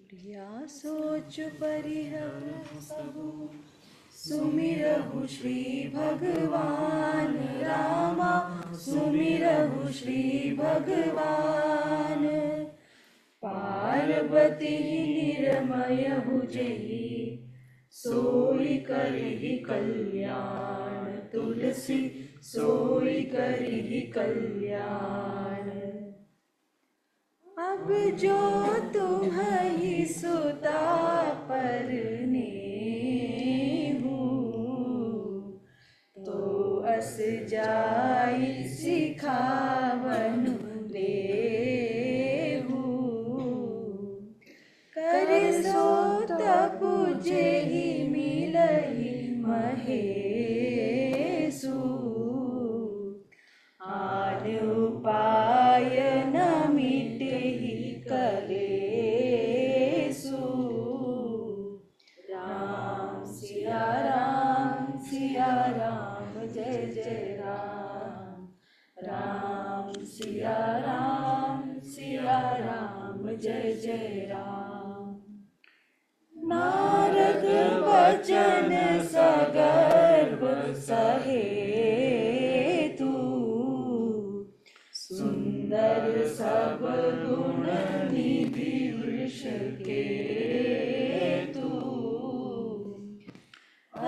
प्रिया सोच परिहरहु सबु सुमिरहु श्री भगवान रामा सुमिरहु श्री भगवान पार्वती निरमयहु जेहि सोई करिहि कल्याण तुलसी सोई करिहि कल्याण अब जो तुम्हि सुता परने तो अस जाई सिखावनु देहु करे सो तपु जेहि मिलहि महेशु आन उपाय न मिटहि कलेसु राम सिया राम जय जय राम राम सिया राम जय जय राम नारद वचन सगर्व सहेतु सुंदर सब गुण निधि वृष केतु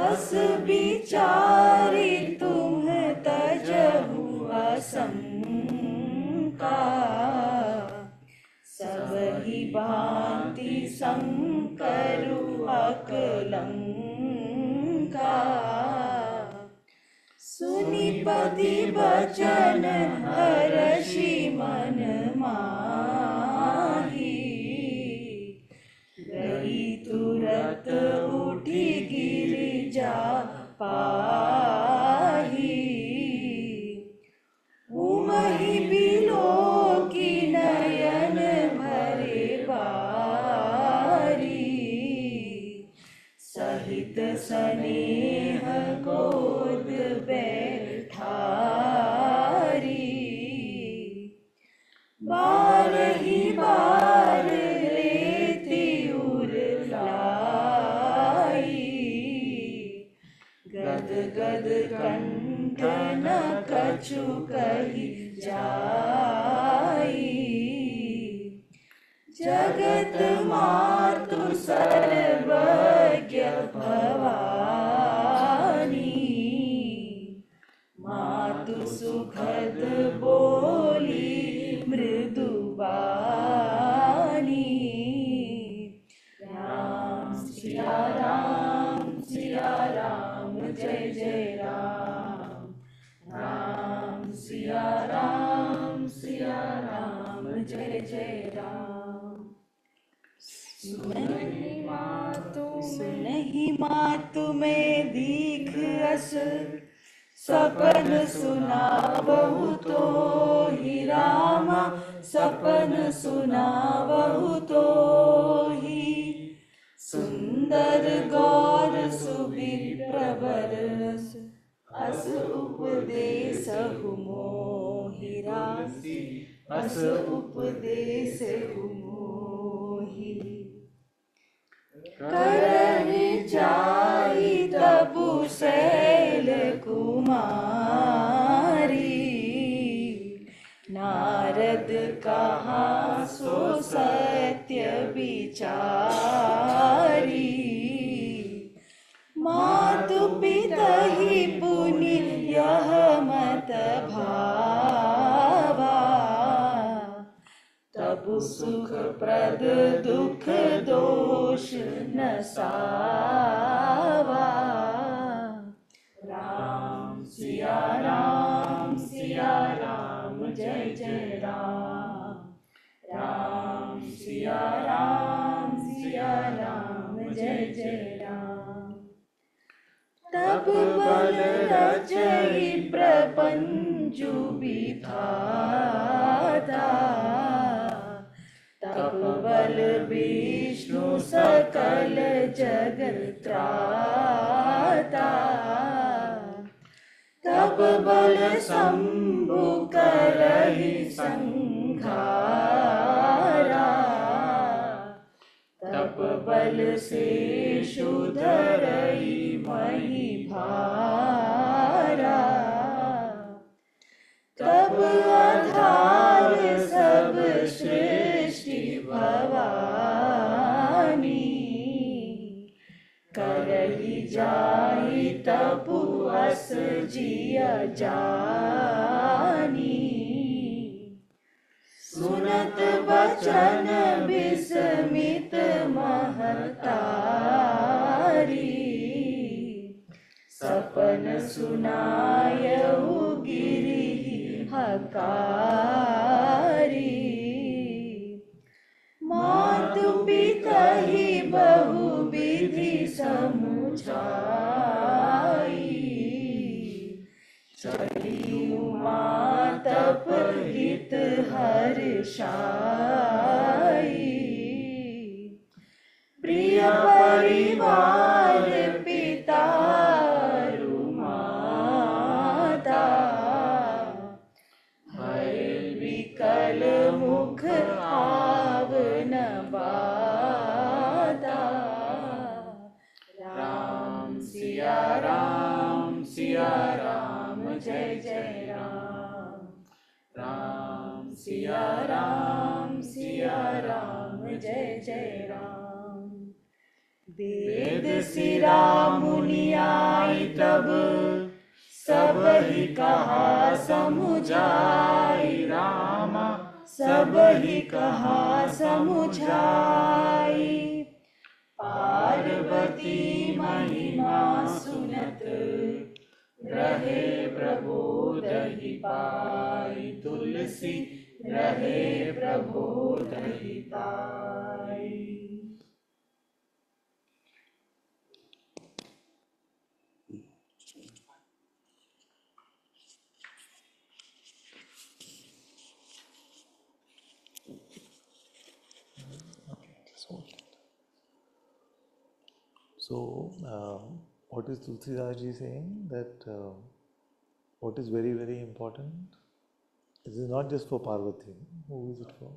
अस विचारी तुम तजहु असंका सबहि भांति संकरु अकलंका सुनिपति बचन हर्षि मन माही गई तुरत उठी गिरिजा पाही उमहि बिलोकी नयन भरे बारी सहित स्नेह गोद बैठारी बारही बार लेती उरलाई गद गद कंठ न कछु कही जाई जगत मातु सर्वज्ञ भवानी मातु सुखद बोली मृदु वाणी राम सिया राम जय जय राम राम सिया राम जय जय राम सुनहि मातु में दीख अस सपन सुनावहु तो ही रामा सपन सुनावहु तो ही सुंदर गौर सुविप्रवर अस उपदेशहु मोहि रासी अस उपदेशहु मोहि करहि जाई तबु शैल कुमारी नारद कहा सो सत्य विचारी मातु पितहि पुनि यह मत भावा तब सुख प्रद दुख दोष न सावा राम सिया राम जय जय राम राम सिया राम जय जय राम तब बल रचई प्रपंचु विधाता तब बल विष्णु सकल जगत त्राता तब बल शंभु करहि संघारा बल से शुधरई मही भारा, तब आधार सब सृष्टि भवानी, करही जाहि तपु अस जिया जानी, सुनत बचन विस्मित महतारी, सपन सुनायउ गिरि हकारी, मातु पितहि बहु विधि समुझाई, चली उमा तप हित हर्षाई, प्रिय परिवार पिता माता, हर विकल मुख आवन बाता, राम सिया राम जय जय राम, राम सिया राम जय जय राम। वेद सिरा मुनि आई तब सब ही कहा समुझाई, रामा सब ही कहा समुझाई, पार्वती महिमा सुनत रहे प्रबोध ही पाई, तुलसी रहे प्रबोध ही पाई। So, what is Tulsidas ji saying? That what is very, very important? This is not just for Parvati. Who is it for?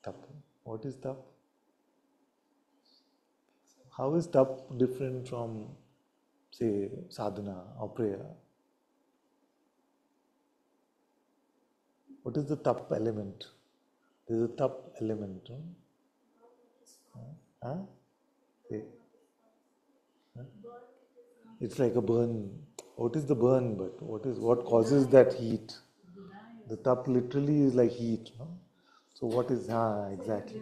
Tap. What is tap? How is tap different from, say, sadhana or prayer? What is the tap element? There is a tap element. Huh? Say. It's like a burn. What is the burn? But what causes that heat? The tap literally is like heat. No? So what is exactly?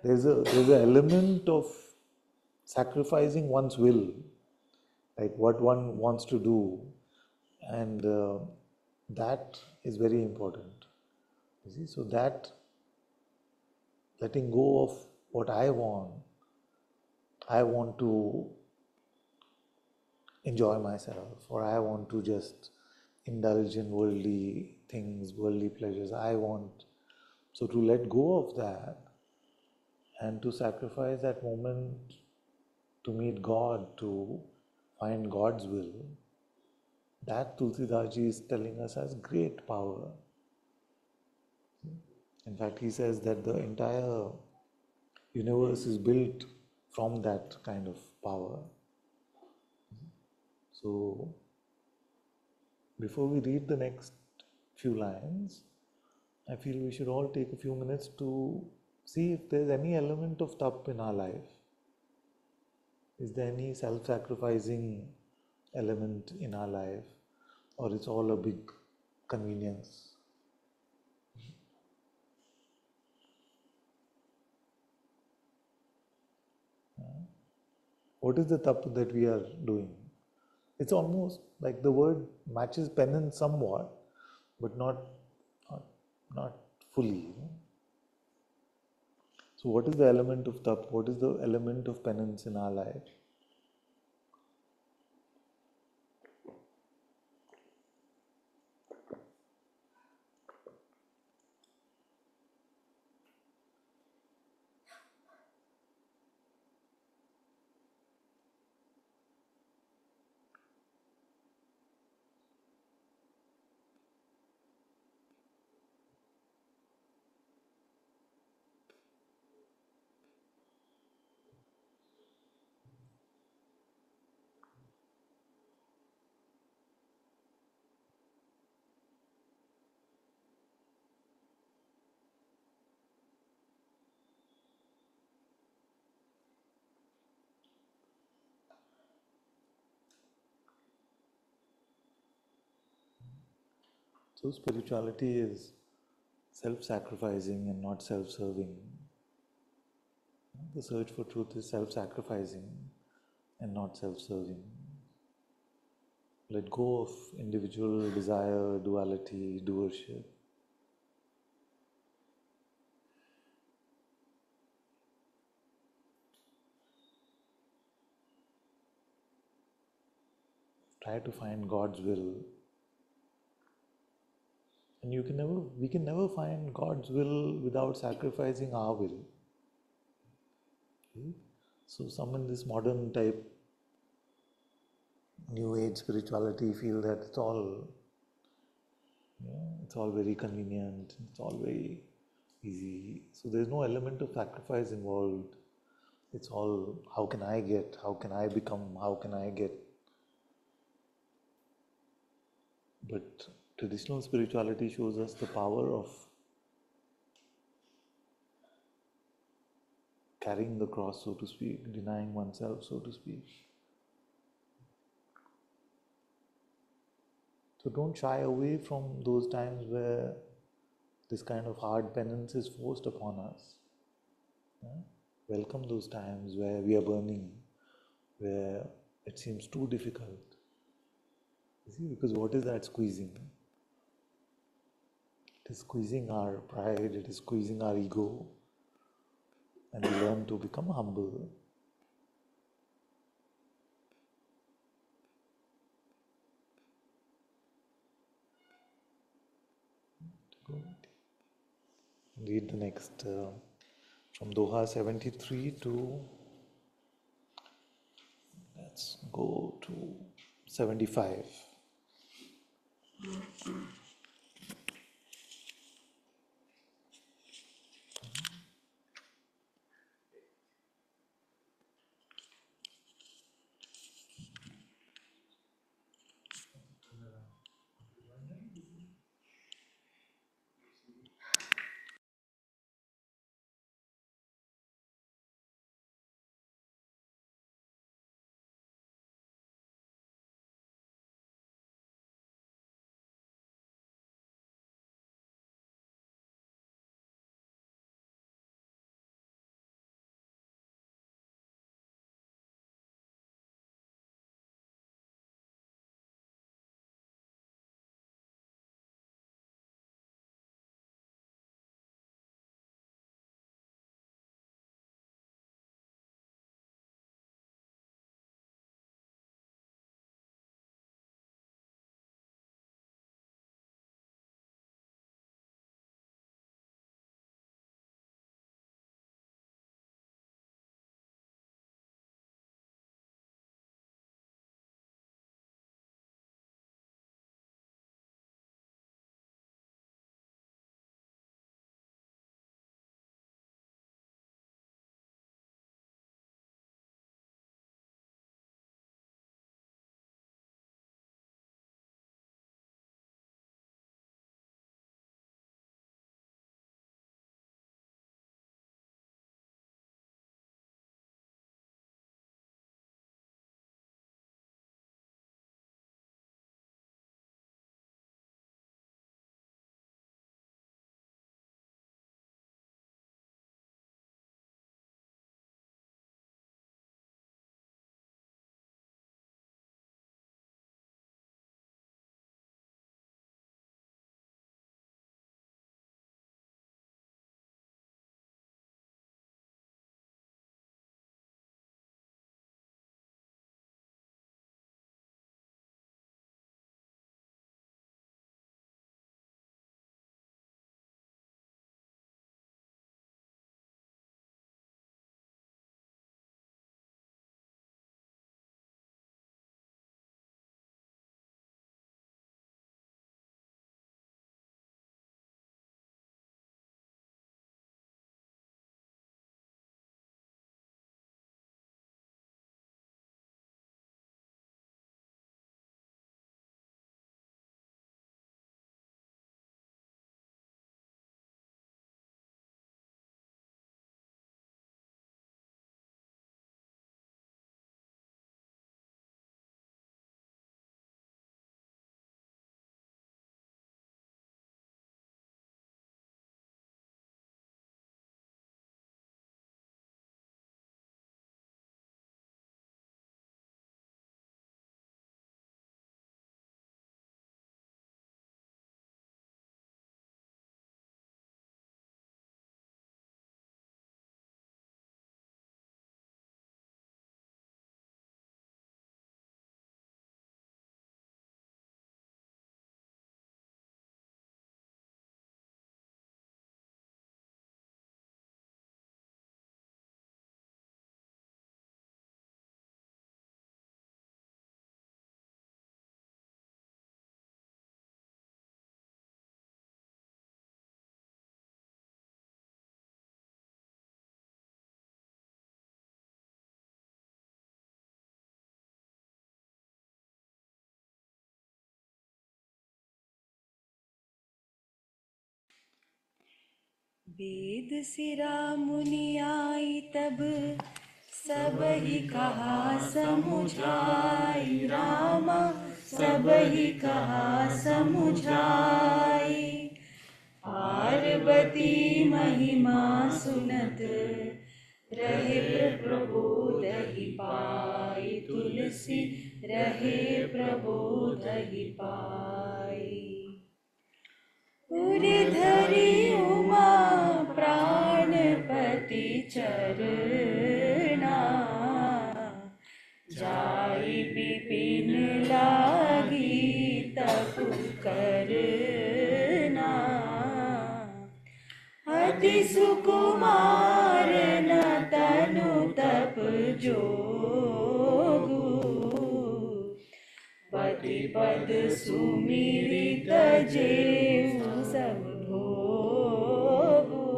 There's an element of sacrificing one's will, like what one wants to do, and that is very important. You see, so that letting go of what I want to enjoy myself, or I want to just indulge in worldly things, worldly pleasures. So to let go of that and to sacrifice that moment to meet God, to find God's will, that Tulsidas ji is telling us has great power. In fact, he says that the entire universe is built from that kind of power. So, before we read the next few lines, I feel we should all take a few minutes to see if there's any element of tap in our life. Is there any self-sacrificing element in our life, or it's all a big convenience? What is the tap that we are doing? It's almost like the word matches penance somewhat, but not fully. So what is the element of tap? What is the element of penance in our life? So spirituality is self-sacrificing and not self-serving. The search for truth is self-sacrificing and not self-serving. Let go of individual desire, duality, doership. Try to find God's will. And we can never find God's will without sacrificing our will. Okay? So some in this modern type New Age spirituality feel that it's all very convenient, it's all very easy. So there's no element of sacrifice involved. It's all how can I get, how can I become, how can I get. But traditional spirituality shows us the power of carrying the cross, so to speak, denying oneself, so to speak. So don't shy away from those times where this kind of hard penance is forced upon us. Welcome those times where we are burning, where it seems too difficult. You see, because what is that squeezing? It is squeezing our pride, it is squeezing our ego, and we learn to become humble. Read the next from Doha 73 to, let's go to 75. वेद सिरा मुनि आई तब सब ही कहा समुझाई। रामा सब ही कहा समुझाई। पार्वती महिमा सुनत रहे प्रबोध ही पाई। तुलसी रहे प्रबोध ही पाई। उर धरी उमा प्राणपति चरना। जाई विपिन लागी तप करना। अति सुकुमार न तनु तप जोगु। पति पद सुमिरित जेऊ सब भोगु।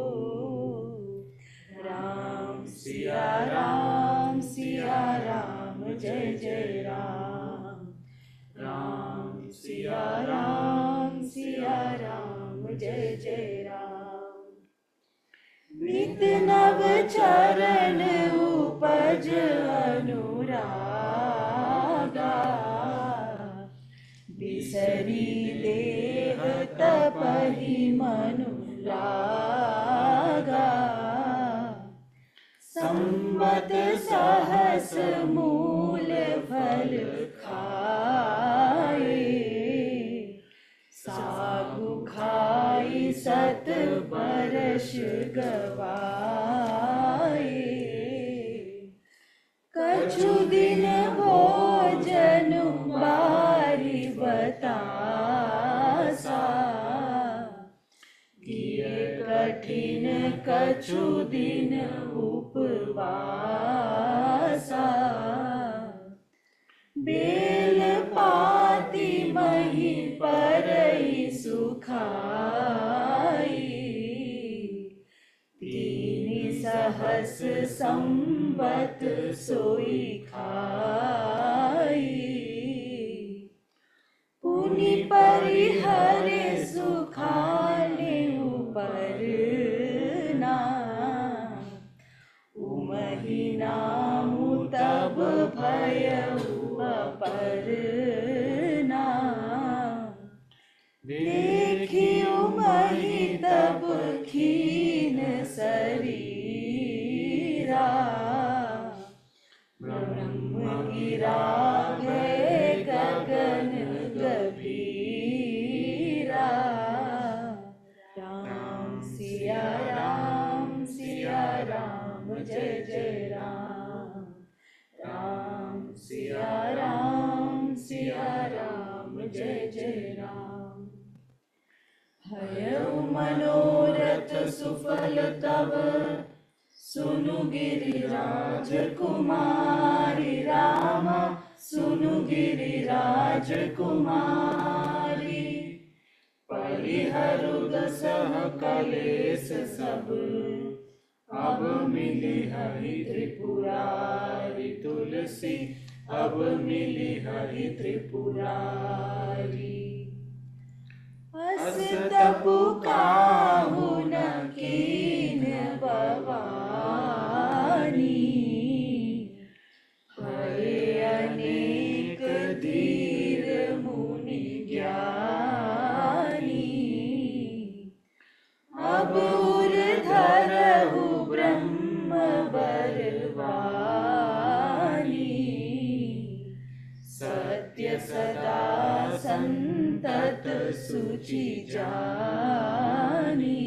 राम सिया राम जय जय राम। राम सिया राम जय जय राम। नित नव चरण उपज अनुरागा। बिसरी देह तपहि मनु लागा। संवत सहस मूल फल खाए। सागु खाई सत बरस गवाए। कछु दिन भोजन बारी बतासा। किए कठिन कछु दिन उपवासा। बेल पाती मही परई सुखाई। तीन सहस संवत सोई खाई। पुनि परिहरे सुखाने उपरना। उमहि नामु तब भयउ अपरना। देखियो मही तब खीन शरीरा। ब्रह्म गिरा भय गगन गभीरा। राम सिया राम जय जय राम। राम सिया राम जय जय राम। भयउ मनोरथ सुफल तब सुनु गिरिराज कुमारी। रामा सुनु गिरिराज कुमारी। परिहरुद सह कलेश सब अब मिली हरि त्रिपुरारी। तुलसी अब मिली हरि त्रिपुरारी। अस तपु काहू न कीन भवानी। भये अनेक धीर मुनि ज्ञानी। अब उर धरहु ब्रह्म बरवानी। सत्य सदा संतत सुचि जानी।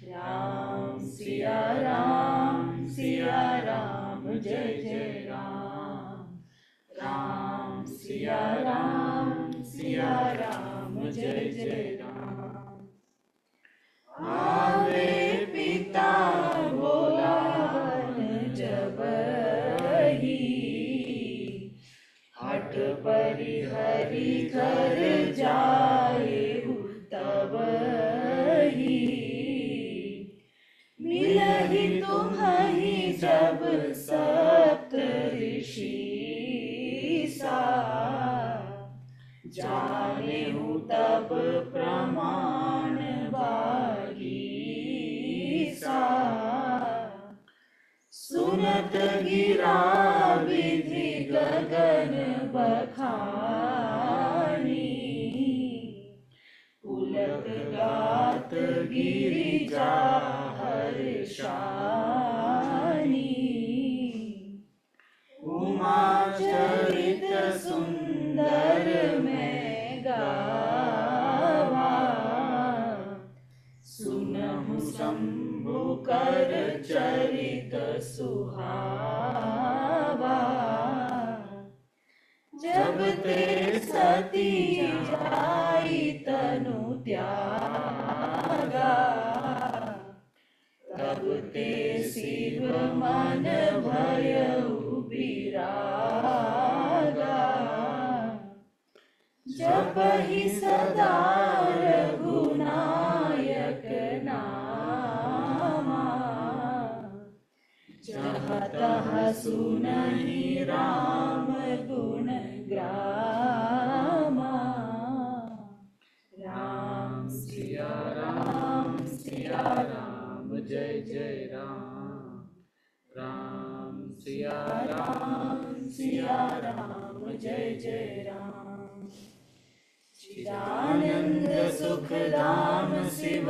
राम सिया राम जय जय राम। राम सिया राम जय जय राम। आवे पिता बोलावन जबहि। हठ परिहरि घर जाएहु तबहि। मिलहि तुम्हि जब सप्त ऋषि सा। जानेहु तब प्रमाण बारी उन्नत गिरा विधि गगन बखानी, पुलक गात गिरिजा हर्षानी, उमा चरित सुंदर में गावा, सुनहु शंभु कर चरित सुहावा, जब ते सती जाई तनु त्यागा, तब ते शिव मन भयउ विरागा, जपहि सदा रघुनायक नामा, जहाँ तहाँ सुनहि राम गुण ग्रामा। राम सिया राम जय जय राम, राम सिया राम जय जय राम। चिदानंद सुख धाम शिव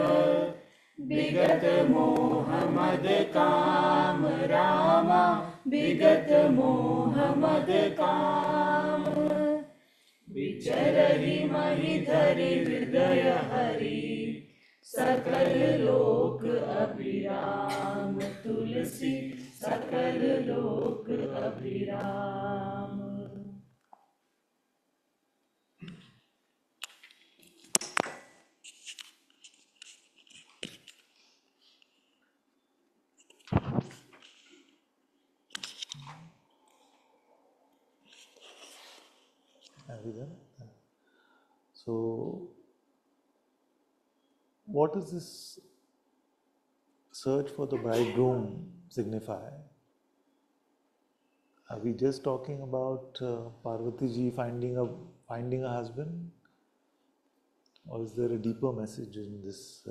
विगत मोह मद काम, रामा विगत मोह मद काम, विचरहि महि धरि हृदय हरि, सकल लोक अभिराम, तुलसी सकल लोक अभिराम। Have we done? So, what does this search for the bridegroom signify? Are we just talking about Parvati ji finding a husband, or is there a deeper message in this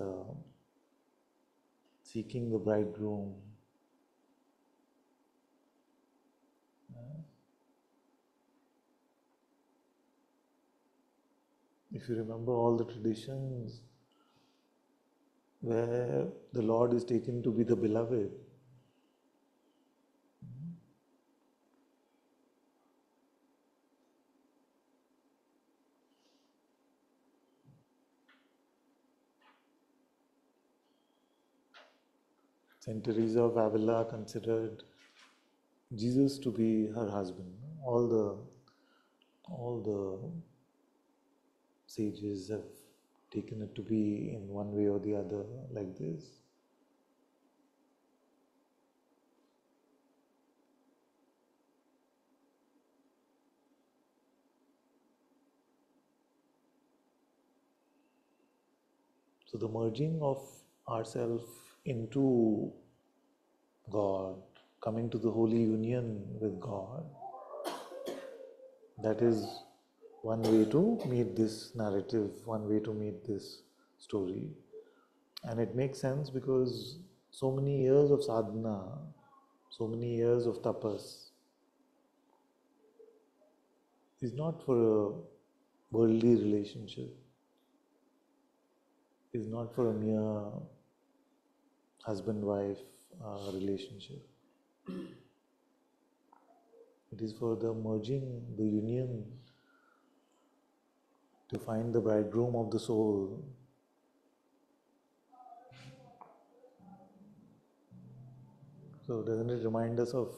seeking the bridegroom? If you remember all the traditions where the Lord is taken to be the beloved, Saint Teresa of Avila considered Jesus to be her husband. All the sages have taken it to be in one way or the other like this. So the merging of ourselves into God, coming to the holy union with God, that is one way to meet this narrative, one way to meet this story. And it makes sense because so many years of sadhana, so many years of tapas is not for a worldly relationship, is not for a mere husband-wife relationship. It is for the merging, the union, to find the bridegroom of the soul. So doesn't it remind us of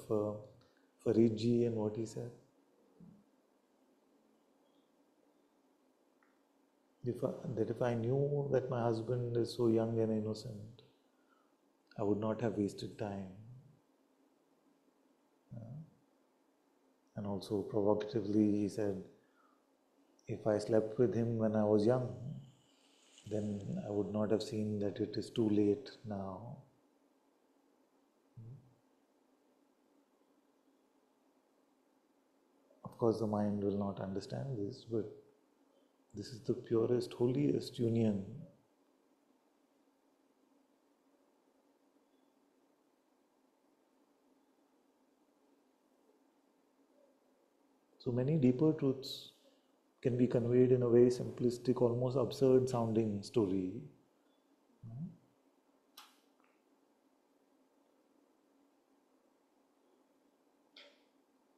Farid ji and what he said? If I knew that my husband is so young and innocent, I would not have wasted time. And also provocatively he said, if I slept with him when I was young, then I would not have seen that it is too late now. Of course the mind will not understand this, but this is the purest, holiest union. So many deeper truths can be conveyed in a very simplistic, almost absurd sounding story.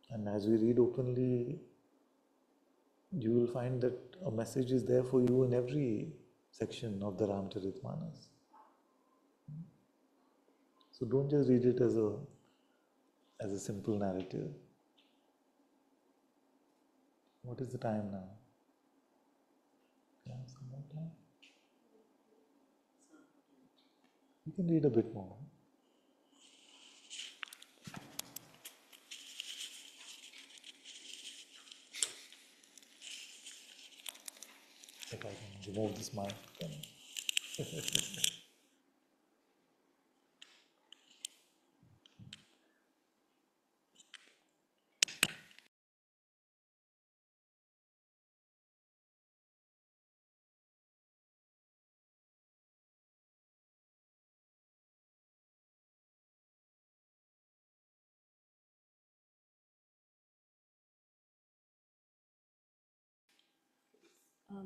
And as we read openly, you will find that a message is there for you in every section of the Rāmacharitamānasa. So don't just read it as a simple narrative. What is the time now? Yeah, some more time. You can read a bit more. If I can remove this mic, then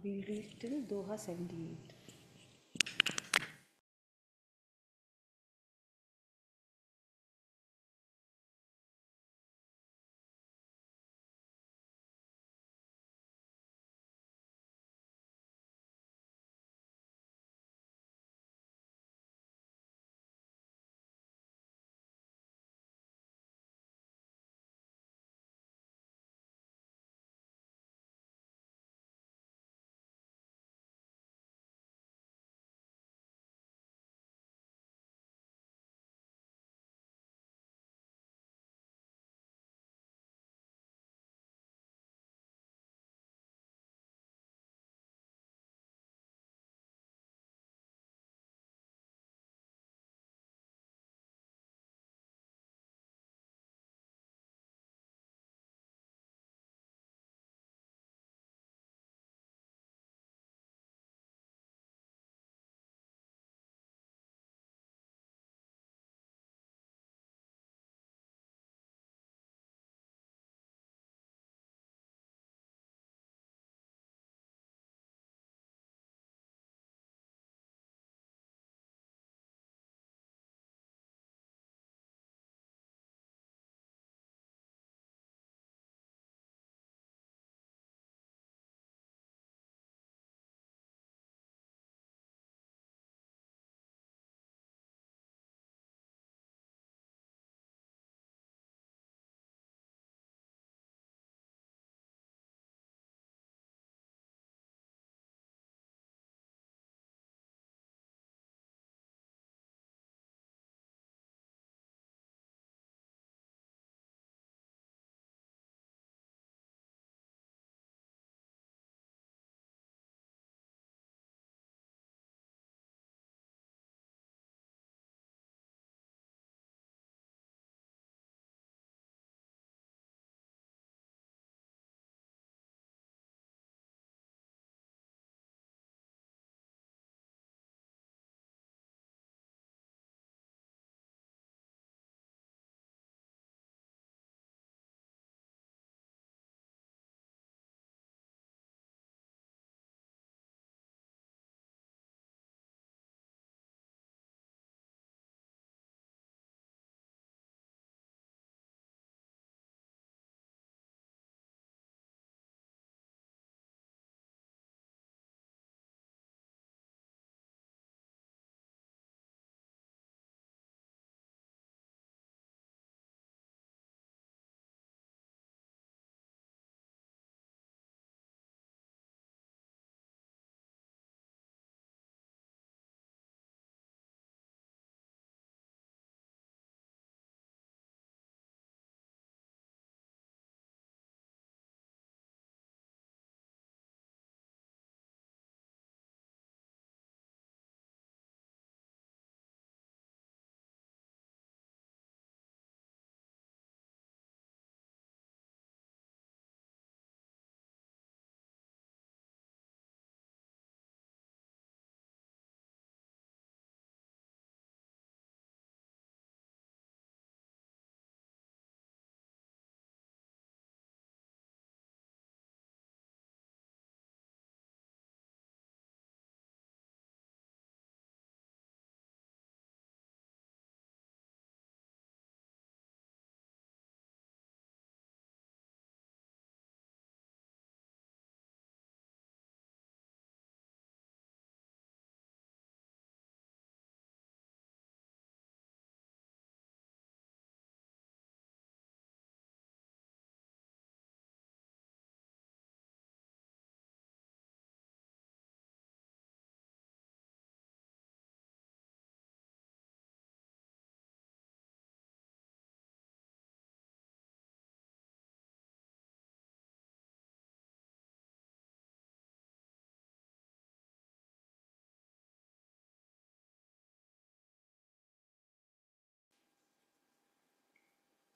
We'll read till Doha 78.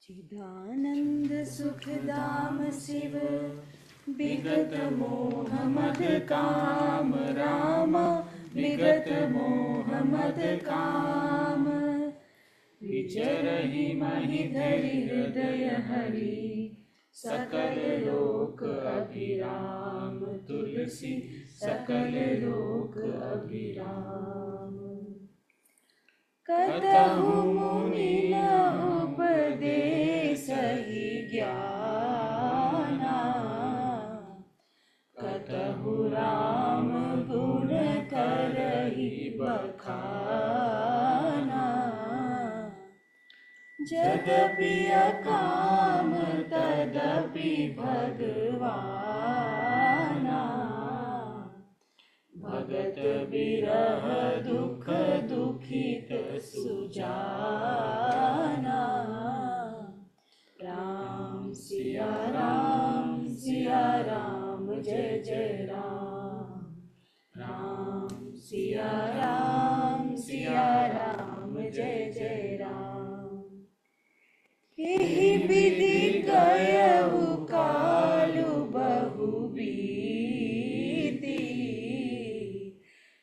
चिदानंद सुखदाम शिव विगत मोह मद काम राम विगत मोह मद काम विचरहि महि धरि हृदय हरि सकल लोक अभिराम तुलसी सकल लोक अभिराम कतहु मुनि न उपदेसहि ज्ञाना कतहु राम गुण करहि बखाना जदपि अकाम तदपि भगवाना भगत बिरह दुख दुखित सुजाना राम सिया राम जय जय राम राम सिया राम जय जय राम एहि विधि गयहु कालु बहु बीती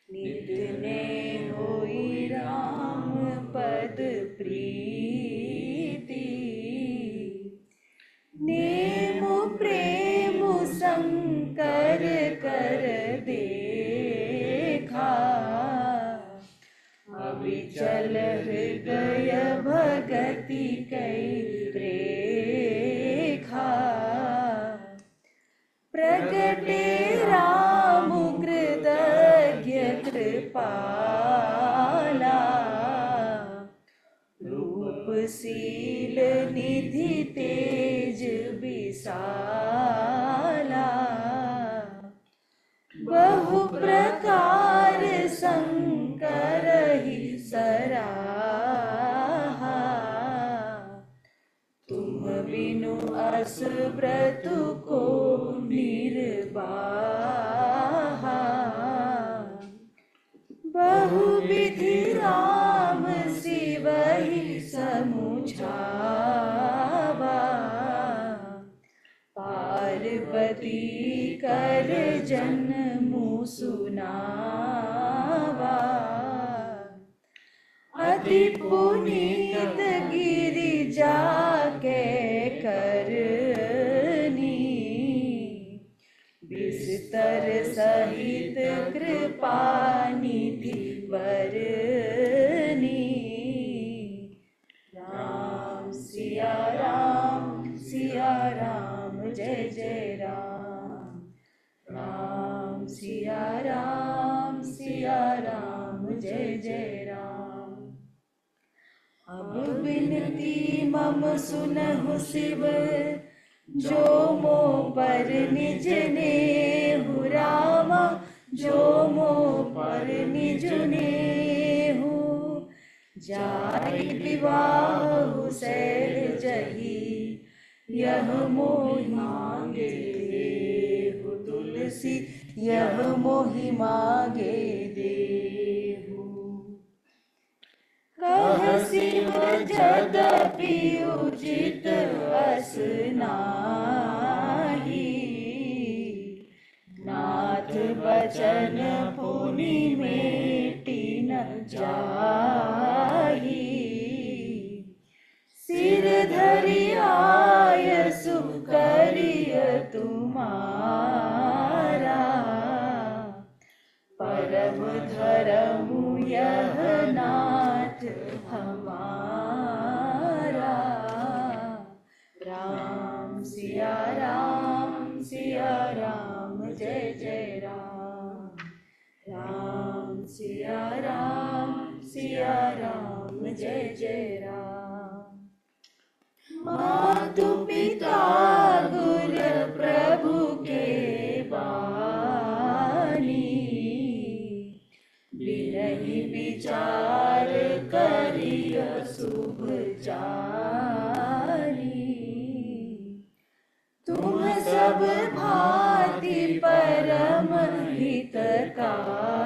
नित ने होई राम पद प्रीति नेमु प्रेमु शंकर कर देखा अविचल हृदय भगति कई रेखा प्रगटे राम कृतज्ञ कृपाला रूपशील निधि तेज विशाला बहु प्रकार शंकर ही सराहा तुम बिनु अस व्रतु को निर्वाहा बहु विधि राम शिवहि समुझावा पार्वती कर जन्मु सुनावा अति पुनीत गिरिजा के करनी विस्तर सहित कृपा निधि वरनी राम सिया राम जय जय राम राम सिया राम जय जय राम अब बिनती मम सुनहु शिव जो मो पर निज नेहु रामा जो मो पर निज नेहु जाय विवाह शैल जही यह मोहि मांगे देहु तुलसी यह मोहि मांगे देहु कह शिव जदपि उचित अस नाही नाथ बचन पुनि मेटि न जाही सिर धरि आयसु करिय तुम्हारा परम धरमु यह नाथ हमारा राम सिया राम जय जय राम राम सिया राम जय जय राम मातु पिता गुर प्रभु के बानी बिरहि विचार करिय शुभ जानी तुम सब भांति परम हितकारी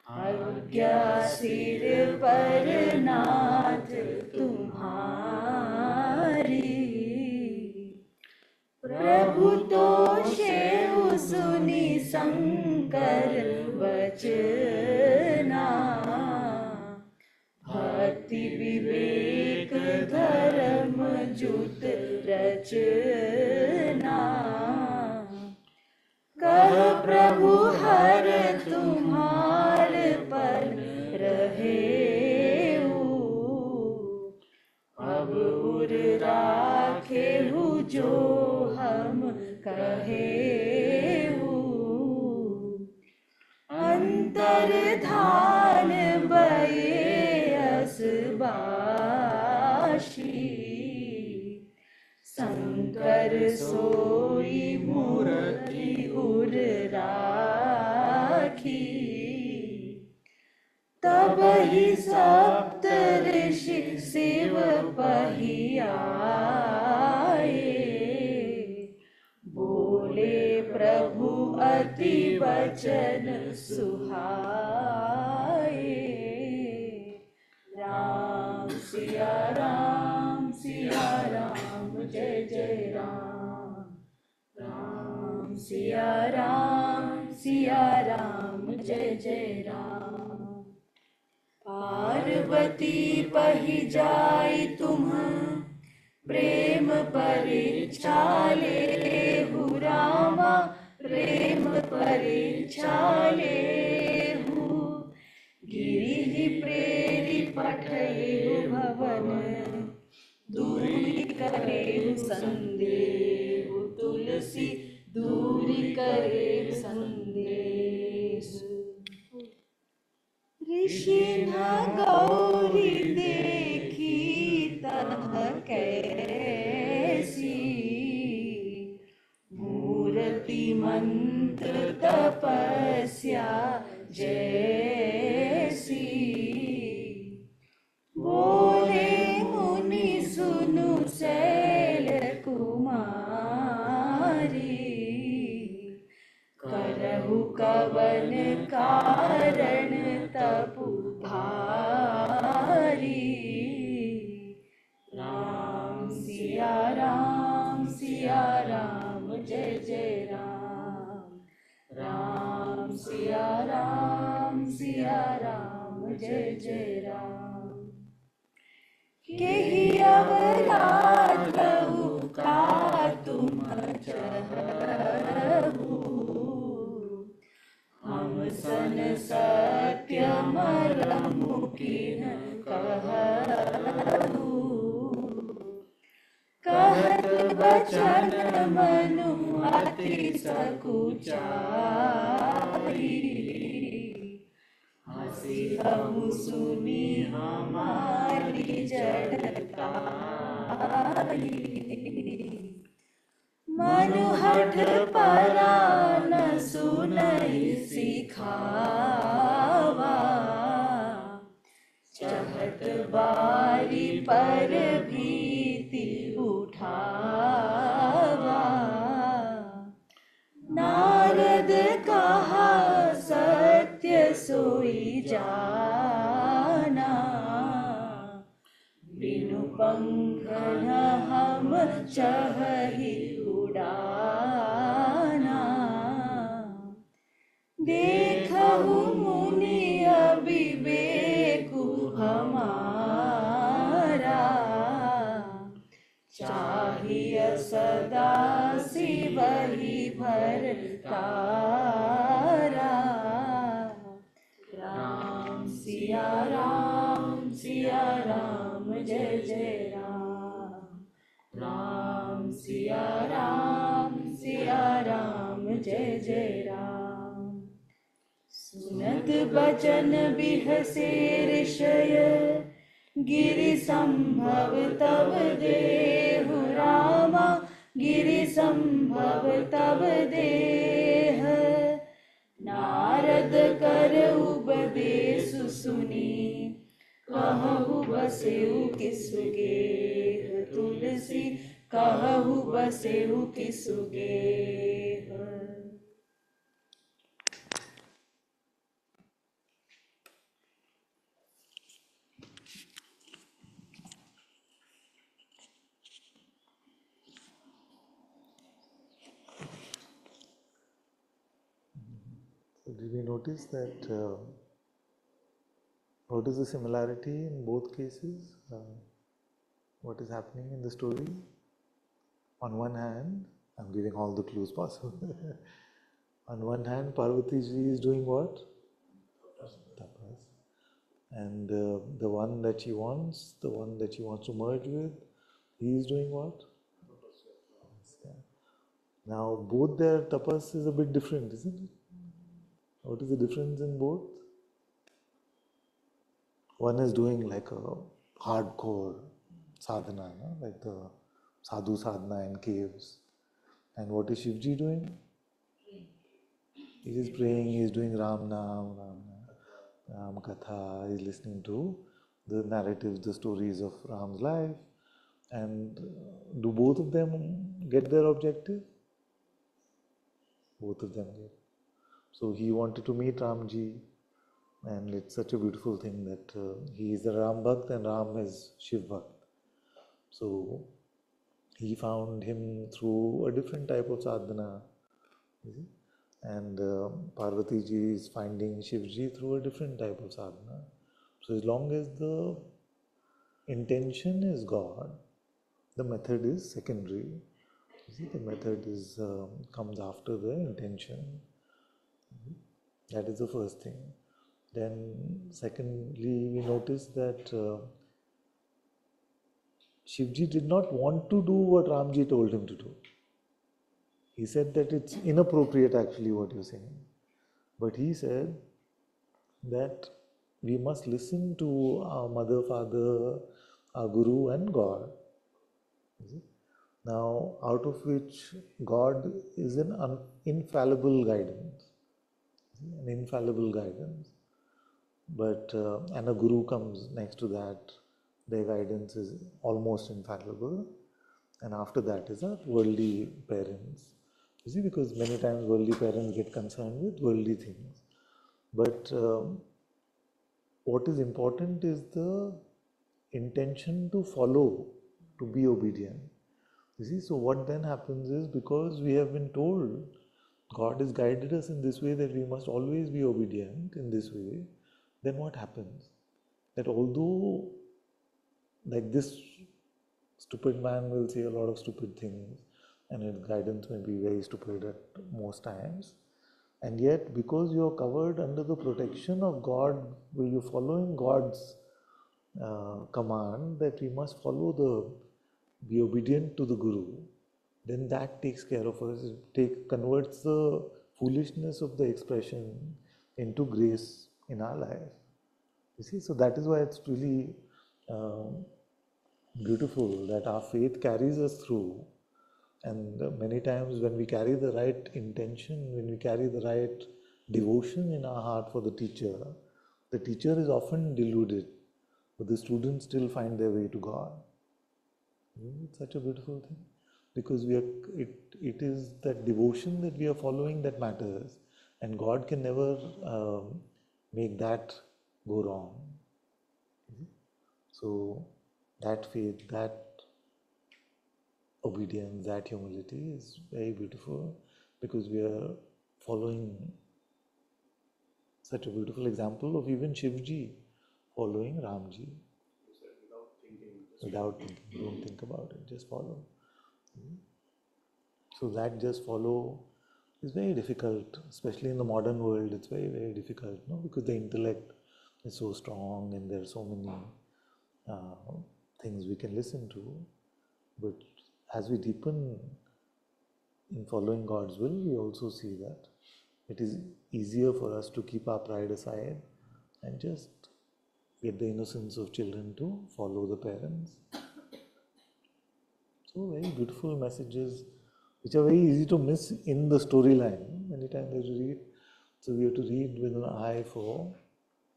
आज्ञा सिर पर नाथ प्रभु तोषे सुनि शंकर वचना, भक्ति विवेक धर्म जुत रचना। कह प्रभु हर तुम्हार पर रहेऊ, अब उर राखेहु जो हम कहेऊ। अंतर्धान बयस बाशी, शंकर सोई मूर्ति उर राखी। तब ही सप्त ऋषि शिव पहियाए, बोले प्रभु अति वचन सुहाए। राम सिया राम जय जय राम। राम सिया राम जय जय राम। पार्वती पहि जाई तुम प्रेम परीक्षा लेहु रामा, प्रेम परीक्षा लेहु। गिरि प्रेरि पठेहु भवन, दूरी करेहु संदेहु। तुलसी दूरी करेहु संदेश। ऋषि न गौरी देखी तह कैसी, मूर्ति मंत्र तपस्या जैसी। बोले मुनि सुनु शैल कुमारी, करहु कवन कारण तपु भारी। राम सिया राम जय जय राम। राम सिया राम जय जय राम। केहि अवराध का तुम चहु, हम सन सत्य मरमु किन कहु। कहत बचन मनु अति सकुचाई, हंसी हम सुनी हमारी जड़ताई। मनु हठ परा न सुनई सिखावा, चहत बारी पर भीति उठावा। नारद कहा सत्य सोई जाना, बिनु पंख न हम चहहि उड़ाना। देखहु मुनि अविवेकु हमारा, चाहिए सदा शिव ही भरतारा। राम सिया राम जय जय राम। राम सिया राम जय जय राम। सुनत बचन बिहसे ऋषय, गिरि संभव तब देहु रामा, गिरि संभव तब देह। नारद कर उपदेश सुनी, कहु बसेउ किसुगेह। तुलसी कहु बसेउ किसुगेह। did we notice that what is the similarity in both cases? What is happening in the story? On one hand, I'm giving all the clues possible. On one hand, Parvati ji is doing what? Tapas. And the one that she wants to merge with, he is doing what? Yeah. Now, both their tapas is a bit different, isn't it? What is the difference in both? One is doing like a hardcore sadhana, no? Like the sadhu sadhana in caves. And what is Shivji doing? He is praying, he is doing Ram Nam, Ram Katha, he is listening to the narratives, the stories of Ram's life. And do both of them get their objective? Both of them get. So he wanted to meet Ramji, and it's such a beautiful thing that he is the Ram Bhakt and Ram is Shiv Bhakt. So he found him through a different type of sadhana, you see? And Parvati ji is finding Shivji through a different type of sadhana. So as long as the intention is God, the method is secondary. You see, the method is comes after the intention. That is the first thing. Then secondly, we notice that Shivji did not want to do what Ramji told him to do. He said that it's inappropriate actually what you're saying. But he said that we must listen to our mother, father, our guru and God. Now, out of which God is an infallible guidance. An infallible guidance. But, and a guru comes next to that. Their guidance is almost infallible. And after that is our worldly parents. You see, because many times worldly parents get concerned with worldly things. But what is important is the intention to follow, to be obedient. You see, so what then happens is, because we have been told, God has guided us in this way that we must always be obedient in this way, then what happens? That although, like this stupid man will say a lot of stupid things, and his guidance may be very stupid at most times, and yet because you are covered under the protection of God, where you're following God's command that we must be obedient to the Guru, then that takes care of us. Converts the foolishness of the expression into grace in our life. You see, so that is why it's really beautiful that our faith carries us through. And many times when we carry the right intention, when we carry the right devotion in our heart for the teacher is often deluded, but the students still find their way to God. It's such a beautiful thing, because it is that devotion that we are following that matters, and God can never make that go wrong. So that faith, that obedience, that humility is very beautiful, because we are following such a beautiful example of even Shivji following Ramji. Without thinking, don't think about it, just follow. So that just follow is very difficult, especially in the modern world. It's very, very difficult, no? Because the intellect is so strong and there are so many things we can listen to. But as we deepen in following God's will, we also see that it is easier for us to keep our pride aside and just get the innocence of children to follow the parents. So very beautiful messages which are very easy to miss in the storyline. Many times we have to read. So we have to read with an eye for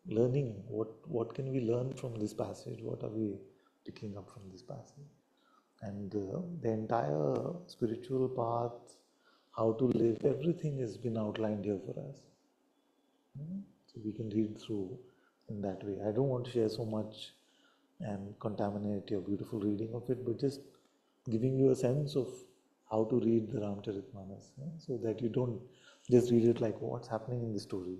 learning. What can we learn from this passage? What are we picking up from this passage? And the entire spiritual path, how to live, everything has been outlined here for us. So we can read through in that way. I don't want to share so much and contaminate your beautiful reading of it, but just giving you a sense of how to read the Rāmacharitamānasa, so that you don't just read it like what's happening in the story.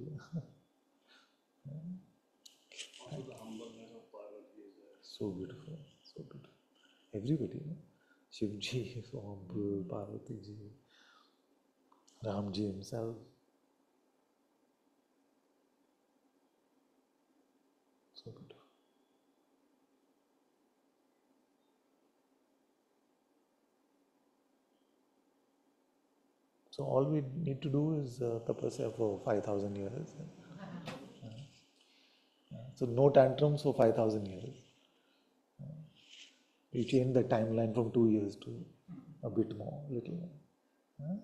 Also the humbleness of Parvati is there. So beautiful, so beautiful. Everybody, Shivji is so humble, Parvati ji, Ramji himself. So beautiful. So all we need to do is tapasya for 5,000 years. So no tantrums for 5,000 years. We change the timeline from 2 years to a bit more, little more.